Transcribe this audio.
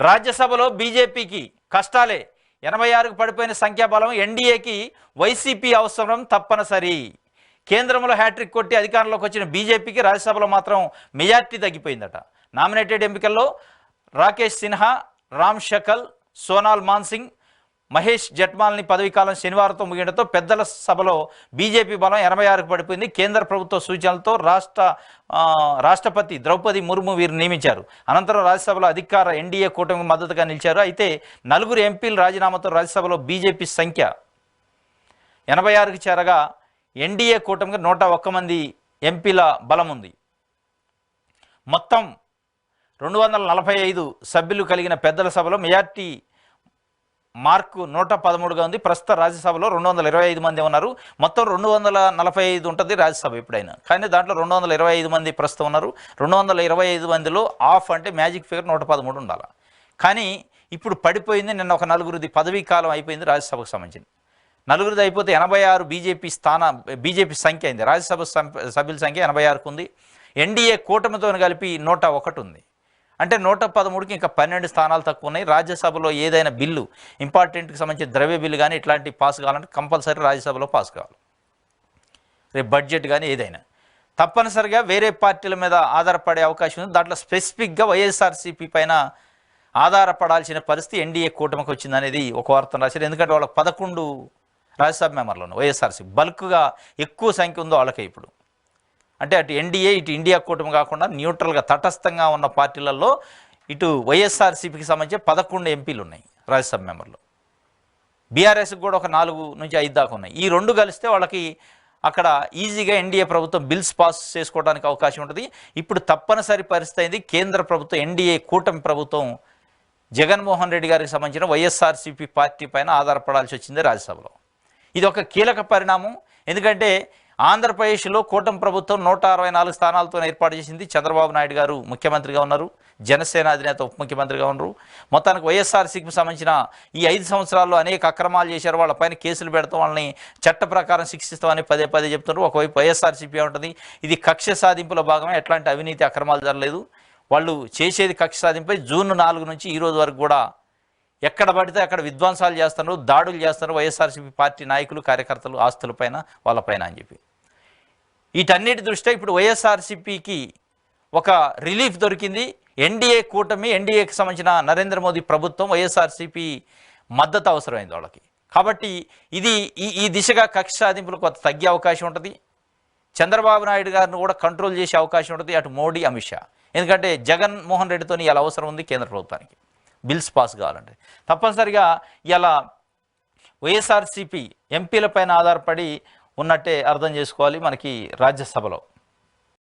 రాజ్యసభలో బీజేపీకి కష్టాలే. 86కు పడిపోయిన సంఖ్యాబలం, ఎన్డీఏకి వైసీపీ అవసరం తప్పనిసరి. కేంద్రంలో హ్యాట్రిక్ కొట్టి అధికారంలోకి వచ్చిన బీజేపీకి రాజ్యసభలో మాత్రం మెజార్టీ తగ్గిపోయిందట. నామినేటెడ్ ఎంపికల్లో రాకేష్ సిన్హా, రామ్ షకల్, సోనాల్ మాన్సింగ్, మహేష్ జట్మాల్ని పదవీకాలం శనివారంతో ముగియడంతో పెద్దల సభలో బీజేపీ బలం 86కు పడిపోయింది. కేంద్ర ప్రభుత్వ సూచనలతో రాష్ట్రపతి ద్రౌపది ముర్ము వీరిని నియమించారు. అనంతరం రాజ్యసభలో అధికార ఎన్డీఏ కూటమికి మద్దతుగా నిలిచారు. అయితే 4 ఎంపీల రాజీనామాతో రాజ్యసభలో బీజేపీ సంఖ్య 86కి చేరగా ఎన్డీఏ కూటమికి 101 మంది ఎంపీల బలం ఉంది. మొత్తం 245 సభ్యులు కలిగిన పెద్దల సభలో మెజార్టీ మార్కు 113గా ఉంది. ప్రస్తుత రాజ్యసభలో 225 మంది ఉన్నారు. మొత్తం 245 ఉంటుంది రాజ్యసభ ఎప్పుడైనా, కానీ దాంట్లో 225 మంది ప్రస్తుతం ఉన్నారు. 225 మందిలో ఆఫ్ అంటే మ్యాజిక్ ఫిగర్ 113 ఉండాలి. కానీ ఇప్పుడు పడిపోయింది. నిన్న ఒక 4గురిది పదవీ కాలం అయిపోయింది రాజ్యసభకు సంబంధించింది. 4గురిది అయిపోతే 86 బీజేపీ సంఖ్య అయింది. రాజ్యసభ సభ్యుల సంఖ్య 86కు ఉంది. ఎన్డీఏ కూటమితో కలిపి 101 ఉంది. అంటే 113కి ఇంకా 12 స్థానాలు తక్కువ ఉన్నాయి. రాజ్యసభలో ఏదైనా బిల్లు ఇంపార్టెంట్కి సంబంధించిన ద్రవ్య బిల్లు కానీ ఇట్లాంటి పాస్ కావాలంటే కంపల్సరీ రాజ్యసభలో పాస్ కావాలి. రేపు బడ్జెట్ కానీ ఏదైనా తప్పనిసరిగా వేరే పార్టీల మీద ఆధారపడే అవకాశం ఉంది. దాంట్లో స్పెసిఫిక్గా వైఎస్ఆర్సీపీ పైన ఆధారపడాల్సిన పరిస్థితి ఎన్డీఏ కూటమికి వచ్చిందనేది ఒక వార్త రాశారు. ఎందుకంటే వాళ్ళకి 11 రాజ్యసభ మెంబర్లు ఉన్నాయి. వైఎస్ఆర్సీపీ బల్క్గా ఎక్కువ సంఖ్య ఉందో వాళ్ళకే ఇప్పుడు. అంటే అటు ఎన్డీఏ ఇటు ఇండియా కూటమి కాకుండా న్యూట్రల్గా తటస్థంగా ఉన్న పార్టీలలో ఇటు వైఎస్ఆర్సీపీకి సంబంధించి 11 ఎంపీలు ఉన్నాయి రాజ్యసభ మెంబర్లు. బీఆర్ఎస్కి కూడా ఒక 4 నుంచి 5 దాకా ఉన్నాయి. ఈ 2 కలిస్తే వాళ్ళకి అక్కడ ఈజీగా ఎన్డీఏ ప్రభుత్వం బిల్స్ పాస్ చేసుకోవడానికి అవకాశం ఉంటుంది. ఇప్పుడు తప్పనిసరి పరిస్థితి అయింది. కేంద్ర ప్రభుత్వం ఎన్డీఏ కూటమి ప్రభుత్వం జగన్మోహన్ రెడ్డి గారికి సంబంధించిన వైఎస్ఆర్సీపీ పార్టీ పైన ఆధారపడాల్సి వచ్చింది రాజ్యసభలో. ఇది ఒక కీలక పరిణామం. ఎందుకంటే ఆంధ్రప్రదేశ్లో కూటమి ప్రభుత్వం 164 స్థానాలతో ఏర్పాటు చేసింది. చంద్రబాబు నాయుడు గారు ముఖ్యమంత్రిగా ఉన్నారు. జనసేన అధినేత ఉప ముఖ్యమంత్రిగా ఉన్నారు. మొత్తానికి వైఎస్ఆర్సీకి సంబంధించిన ఈ 5 సంవత్సరాల్లో అనేక అక్రమాలు చేశారు. వాళ్ళపైన కేసులు పెడతాం, వాళ్ళని చట్ట ప్రకారం శిక్షిస్తామని పదే పదే చెప్తున్నారు. ఒకవైపు వైఎస్ఆర్సీపీ ఉంటుంది, ఇది కక్ష సాధింపుల భాగమే, ఎట్లాంటి అవినీతి అక్రమాలు జరగలేదు. వాళ్ళు చేసేది కక్ష సాధింపై. జూన్ 4 నుంచి ఈ రోజు వరకు కూడా ఎక్కడ పడితే అక్కడ విధ్వంసాలు చేస్తున్నారు, దాడులు చేస్తున్నారు వైఎస్ఆర్సీపీ పార్టీ నాయకులు, కార్యకర్తలు, ఆస్తులపైన వాళ్ళపైన అని చెప్పి. వీటన్నిటి దృష్ట్యా ఇప్పుడు వైఎస్ఆర్సీపీకి ఒక రిలీఫ్ దొరికింది. ఎన్డీఏ కూటమి, ఎన్డీఏకి సంబంధించిన నరేంద్ర మోదీ ప్రభుత్వం వైఎస్ఆర్సీపీ మద్దతు అవసరమైంది వాళ్ళకి. కాబట్టి ఇది ఈ దిశగా కక్ష సాధింపులు కొంత తగ్గే అవకాశం ఉంటుంది. చంద్రబాబు నాయుడు గారిని కూడా కంట్రోల్ చేసే అవకాశం ఉంటుంది, అటు మోడీ, అమిత్ షా. ఎందుకంటే జగన్మోహన్ రెడ్డితో ఇలా అవసరం ఉంది కేంద్ర ప్రభుత్వానికి బిల్స్ పాస్ కావాలంటే. తప్పనిసరిగా ఇలా వైఎస్ఆర్సీపీ ఎంపీల పైన ఆధారపడి ఉన్నట్టే అర్థం చేసుకోవాలి మనకి రాజ్యసభలో.